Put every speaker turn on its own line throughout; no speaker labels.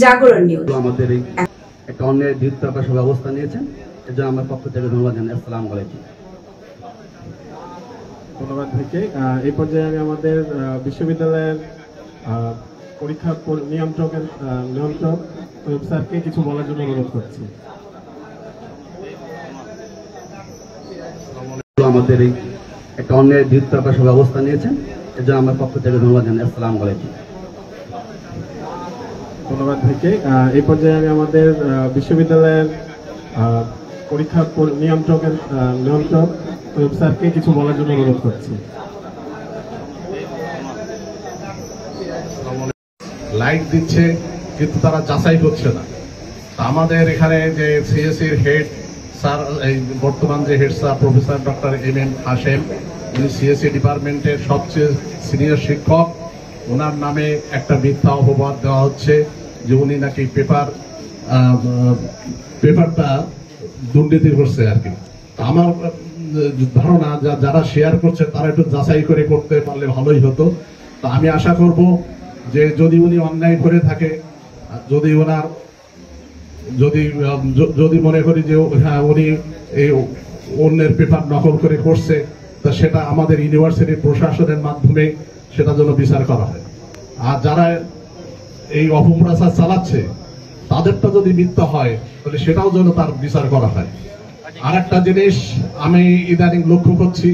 জাগরণ নিউজ
আমাদের এই একটা অন্যায়ের বিরুদ্ধে আপনারা সব ব্যবস্থা নিয়েছেন, এর জন্য আমার পক্ষ থেকে ধন্যবাদ জানাই। আসসালামু আলাইকুম।
ধন্যবাদ থেকে এই পর্যায়ে আমি আমাদের বিশ্ববিদ্যালয়ের পরীক্ষা নিয়ন্ত্রক স্যারকে কিছু বলার জন্য অনুরোধ করছি।
আমাদের এই একটা অন্যায়ের বিরুদ্ধে আপনারা সব ব্যবস্থা নিয়েছেন, এর জন্য আমার পক্ষ থেকে ধন্যবাদ জানাই। আসসালামু আলাইকুম।
ধন্যবাদ থেকে এই পর্যায়ে আমি আমাদের বিশ্ববিদ্যালয়ের পরীক্ষা নিয়ন্ত্রক স্যারকে কিছু বলার জন্য অনুরোধ করছি।
লাইট দিচ্ছে কিন্তু তারা যাচাই করছে না। আমাদের এখানে যে সিএসসির হেড স্যার, এই বর্তমান যে head sir professor doctor M Hashem, উনি সিএসসি ডিপার্টমেন্টের সবচেয়ে সিনিয়র শিক্ষক, ওনার নামে একটা মিথ্যা অপবাদ দেওয়া হচ্ছে যে উনি নাকি পেপারটা দুর্নীতি করছে আর কি। আমার ধারণা যারা শেয়ার করছে তারা একটু যাচাই করে করতে পারলে ভালোই হতো। তো আমি আশা করব যে যদি উনি অন্যায় করে থাকে, যদি ওনার যদি মনে করি যে হ্যাঁ উনি এই অন্যের পেপার নকল করে করছে, তা সেটা আমাদের ইউনিভার্সিটির প্রশাসনের মাধ্যমে সেটা যেন বিচার করা হয়। আর যারা এই অপপ্রচার চালাচ্ছে তাদেরটা যদি মিথ্যা হয় তাহলে সেটাও যেন তার বিচার করা হয়। আর একটা জিনিস আমি ইদানিং লক্ষ্য করছি,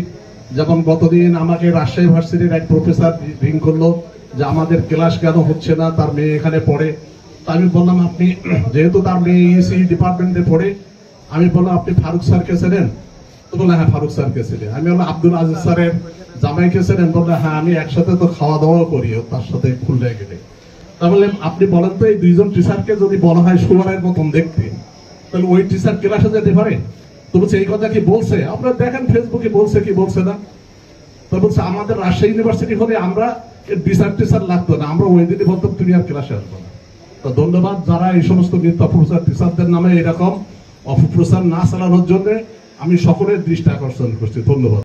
যেমন গতদিন আমাকে রাজশাহী ইউনিভার্সিটির এক প্রফেসর রিং করলো যে আমাদের ক্লাস কেন হচ্ছে না, তার মেয়ে এখানে পড়ে। তা আমি বললাম আপনি, যেহেতু তার মেয়ে ইসি ডিপার্টমেন্টে পড়ে, আমি বললাম আপনি ফারুক স্যারকে চেনেন? তো বললাম হ্যাঁ ফারুক স্যারকে চেনে। আমি বললাম আব্দুল আজিজ স্যারের জামাইকে চেনেন? বললাম হ্যাঁ আমি একসাথে তো খাওয়া দাওয়াও করি তার সাথে খুলনায় গেলে। তা বললাম আপনি বলেন তো এই দুইজন টিচারকে যদি বলা হয় শুয়ারের মতন দেখতে, তাহলে ওই টিচার ক্লাসে যেতে পারে? তো বলছে এই কথা কি বলছে? আপনারা দেখেন ফেসবুকে বলছে কি বলছে না। তো বলছে আমাদের রাজশাহী ইউনিভার্সিটি হলে আমরা বিচার টিচার লাগতো না, আমরা ওই দিনে বলতাম তুমি আর ক্লাসে আসবো না। তো ধন্যবাদ যারা এই সমস্ত মিথ্যা প্রচার টিচারদের নামে এরকম অপপ্রচার না চালানোর জন্য আমি সকলের দৃষ্টি আকর্ষণ করছি। ধন্যবাদ।